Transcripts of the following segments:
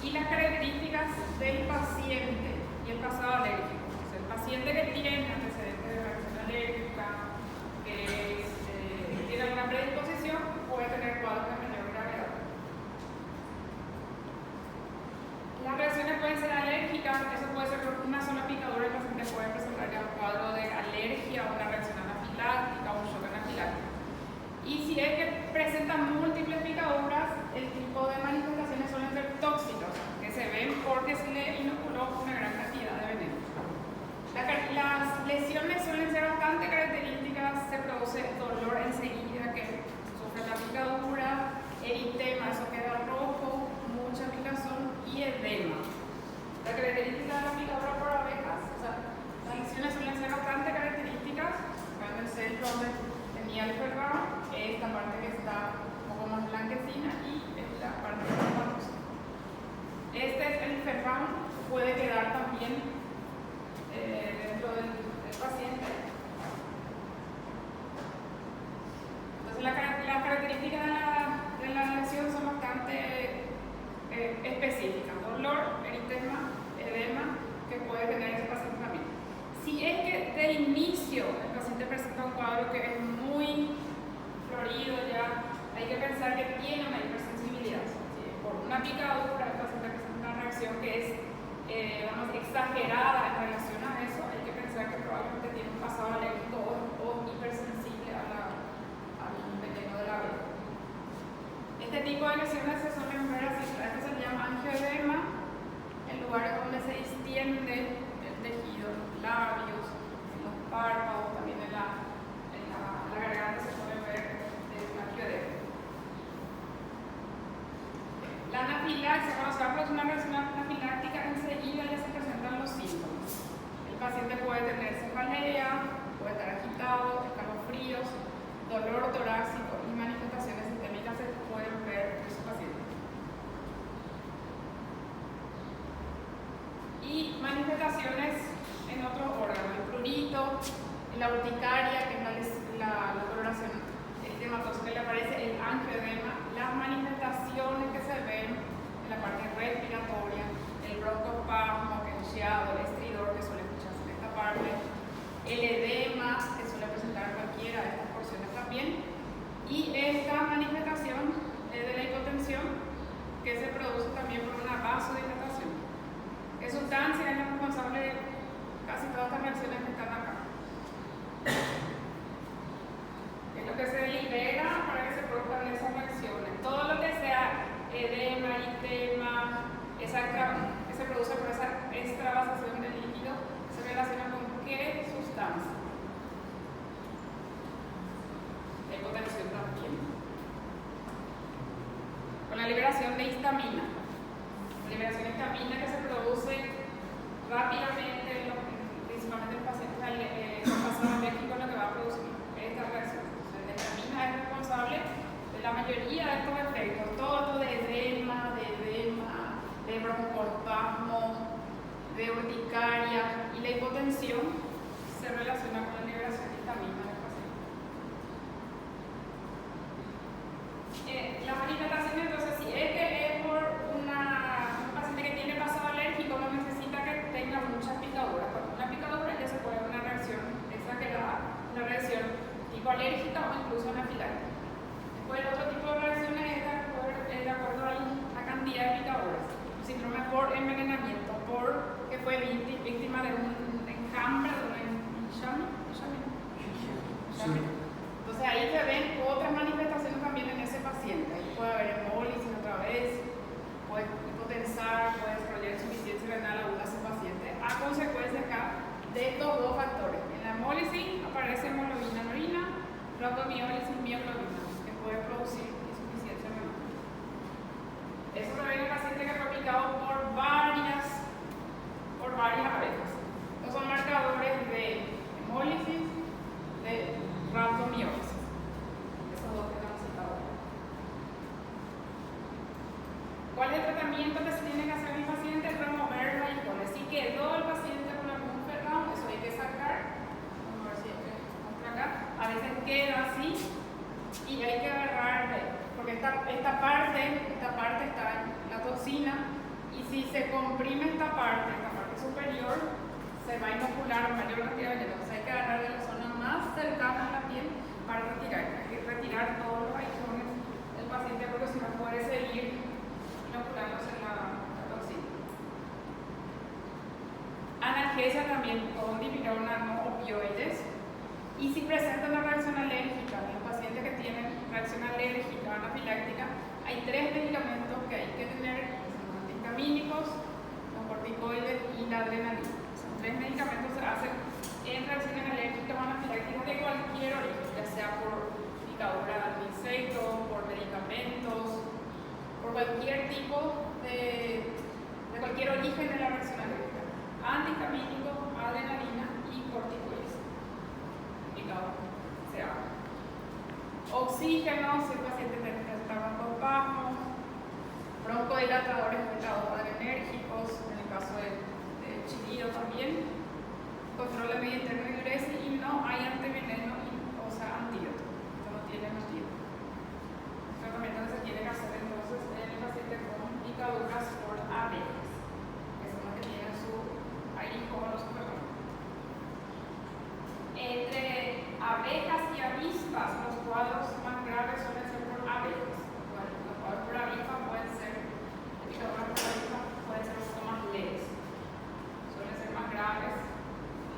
y las características del paciente y el pasado alérgico. O sea, el paciente que tiene antecedentes de reacción alérgica, que tiene alguna predisposición, puede tener cuadros de mayor gravedad. Las reacciones pueden ser alérgicas, eso puede ser por una sola picadura, el paciente puede presentar ya un cuadro de alergia o una reacción anafiláctica o un shock anafiláctico. Y si es que presenta múltiples picaduras, el tipo de manifestaciones suelen ser tóxicas, que se ven porque se le inoculó una gran cantidad de veneno. Las lesiones suelen ser bastante características, se produce dolor enseguida que sufre la picadura, eritema, eso queda rojo, mucha picazón y edema. La característica de la picadura por abejas, o sea, las lesiones suelen ser bastante características. En el centro donde tenía el ferrado, esta parte que está un poco más blanquecina y esta parte más marrosa. Este es el ferrado, puede quedar también dentro del paciente. Entonces las características de la lesión son bastante específicas: dolor, eritema, edema, que puede tener ese paciente también. Si es que de inicio el paciente presenta un cuadro que es muy florido, ya hay que pensar que tiene una hipersensibilidad. ¿Sí? Por una picadura el paciente presenta una reacción que es exagerada en relación a eso, hay que pensar que probablemente tiene un pasado alérgico o hipersensible al veneno de la abeja. Este tipo de lesiones se suelen ver así, esto se llama angioedema, en lugares donde se distiende el tejido, en los labios, en los párpados, también en la garganta se puede ver el angioedema. La anafilaxia, cuando se va a producir una reacción anafiláctica, enseguida ya se presentan los síntomas. El paciente puede tener cefalea, puede estar agitado, escalofríos, dolor torácico y manifestaciones sistémicas se pueden ver en su paciente. Y manifestaciones en otros órganos, el prurito, la urticaria, que es la coloración eritematosa que le aparece, el angioedema, las manifestaciones que se ven en la parte respiratoria, el broncoespasmo, que es chiado, el estridor que suele escucharse en esta parte, el edema que suele presentar cualquiera de estas porciones también, y esta manifestación de la hipotensión que se produce también por una vasodilatación. ¿Qué sustancia es la responsable de casi todas estas reacciones que están acá? Es lo que se libera para que se produzcan esas reacciones. Todo lo que sea edema, eritema, que se produce por esa extravasación del líquido, se relaciona con qué sustancia. La hipotensión también. Con la liberación de histamina. La liberación de histamina que se produce rápidamente, principalmente en pacientes con pasado alérgico, lo que va a producir esta reacción. Entonces, la histamina es responsable de la mayoría de estos efectos, todo de edema, de broncoespasmo, de urticaria, y la hipotensión se relaciona con la liberación de histamina del paciente. Las manifestaciones, entonces, si es que es por un paciente que tiene pasado alérgico, no necesita que tenga muchas picaduras. Con una picadura ya se puede ver una reacción exagerada, una reacción tipo alérgica o incluso anafiláctica. Después, el otro tipo de reacciones es de acuerdo a la cantidad de picaduras. Síndrome por envenenamiento, porque fue víctima de un enjambre, de un enxame. Entonces ahí se ven otras manifestaciones también en ese paciente. Ahí puede haber hemólisis otra vez, puede hipotensar, puede desarrollar insuficiencia renal aguda ese paciente a consecuencia acá de estos dos factores. En la hemólisis aparece hemoglobina en orina, broncomiólisis, mioglobina, que puede producir insuficiencia renal. Eso se ve en el paciente que fue picado por varias abejas. Estos son marcadores de hemólisis, de rhabdomiólisis. Esos dos que estamos citados. ¿Cuál es el tratamiento que se tiene que hacer en el paciente? Remover la hipótesis. Si quedó el paciente con algún ferrado, eso hay que sacar. Vamos a ver si acá. A veces queda así y hay que agarrarle, porque esta parte está en la toxina y Y si se comprime esta parte superior, se va a inocular mayor cantidad de veneno. Entonces hay que agarrar de la zona más cercana a la piel para retirar. Hay que retirar todos los aguijones del paciente porque si no puede seguir inoculándose la toxina. Analgesia también con dipirona, no opioides. Y si presenta una reacción alérgica, en los pacientes que tienen reacción alérgica anafiláctica, hay 3 medicamentos que hay que tener, que son los antihistamínicos, los corticoides y la adrenalina. Son 3 medicamentos que se hacen en reacciones alérgicas o anafilácticas de cualquier origen, ya sea por picadura de insectos, por medicamentos, por cualquier tipo de cualquier origen de la reacción alérgica. Antihistamínicos, adrenalina y corticoides. Se haga. Oxígeno, si el paciente necesita broncoespasmo, broncodilatadores beta-adrenérgicos, en el caso de chillido también, control de medio interno de diuresis y no hay antiveneno, o sea, antídoto. Esto no tiene antídoto. El tratamiento que se tiene que hacer entonces en el paciente con picaduras por abejas, que son las que tienen su aguijón o su ferrón. Entre abejas y avispas, los cuadros más graves suelen ser por abejas. Bueno, los cuadros por avispas pueden ser, picaduras por avispas pueden ser un poco más leves. Suelen ser más graves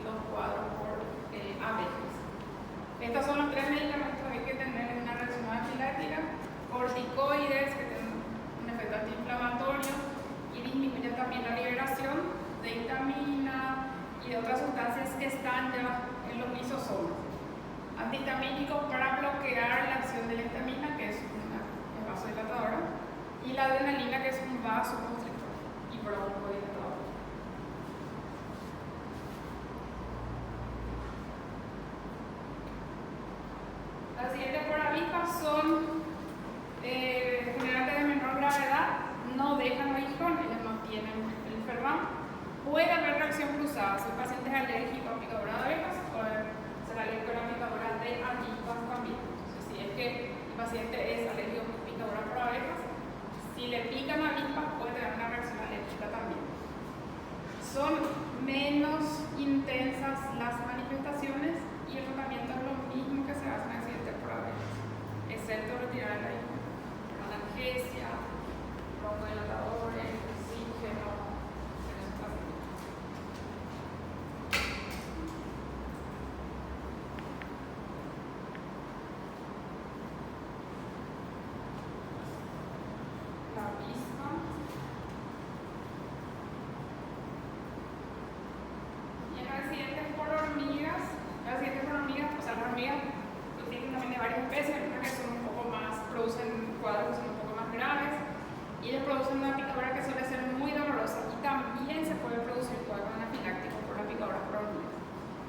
los cuadros por abejas. Estos son los 3 medicamentos que hay que tener en una reacción anafiláctica. Corticoides, que tienen un efecto antiinflamatorio y disminuyen también la liberación de histamina y de otras sustancias que están ya en los lisosomas. Antihistamínicos para bloquear la acción de la histamina, que es una vasodilatadora, y la adrenalina, que es un vasoconstrictor y broncodilatador. Las siguientes por avispas son generalmente de menor gravedad, no dejan aguijón, ellos no tienen el ferrón. Puede haber reacción cruzada, si el paciente es alérgico a picadura de abejas, puede ser alérgico a la picadura de avispas también. Entonces, si es que el paciente es alérgico a picadura por abejas, si le pican avispas puede tener una reacción alérgica también. Son menos intensas las manifestaciones y el tratamiento es lo mismo que se hace en accidentes por abejas, excepto retirar el aguijón. Analgesia, broncodilatadores, oxígeno.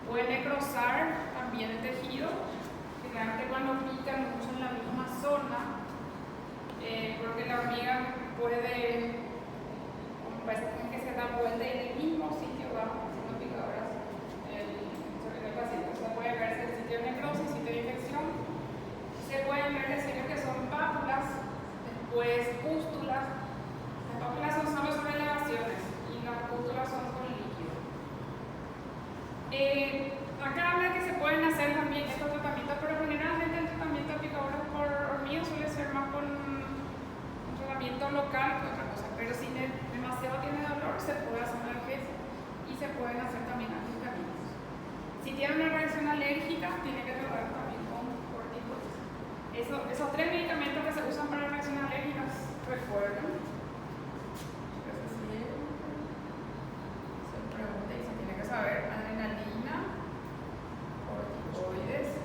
Puede necrosar también el tejido, generalmente cuando pican mucho en la misma zona, porque la hormiga puede, parece que se da vuelta en el mismo sitio, va haciendo picaduras sobre el paciente. Se puede ver el sitio de necrosis, sitio de infección, se pueden ver lesiones que son pápulas, después pústulas. Las pápulas son solo sobre elevaciones y las pústulas son con líquido. Acá habla que se pueden hacer también estos tratamientos, pero generalmente el tratamiento de picaduras por hormigas suele ser más con un tratamiento local que otra cosa, pero si demasiado tiene dolor se puede hacer analgesia y se pueden hacer también antihistamínicos. Si tiene una reacción alérgica, tiene que tratar también con corticoides. Esos 3 medicamentos que se usan para reacciones alérgicas, recuerden. Se pregunta y se tiene que saber: adrenalina, corticoides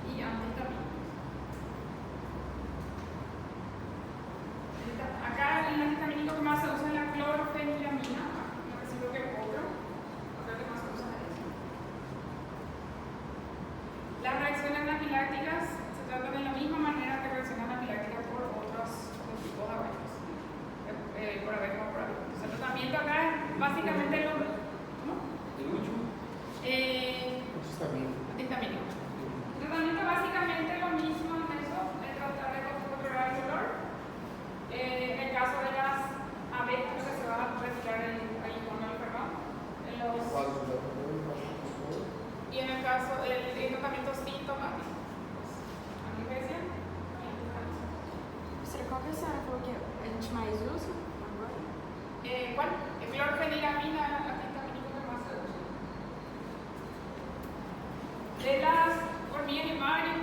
y antihistamínicos. Acá el antihistamínico que más se usa es la clorfeniramina, no recibo que cobro, acá que más se usa es eso. Las reacciones anafilácticas se tratan de la misma manera que reacciones anafilácticas por otros tipos de abejas, por abejas o por abejas. Entonces, el tratamiento acá es básicamente lo mismo. ¿Cómo? Antihistamínico. El tratamiento básicamente es lo mismo en eso, es tratar de controlar el dolor. En el caso de las abejas, lo que se va qual que a senhora falou que a gente mais usa agora? ¿Cuál? Clorfeniramina, antihistamínico que más se usa. De las hormigas y mares,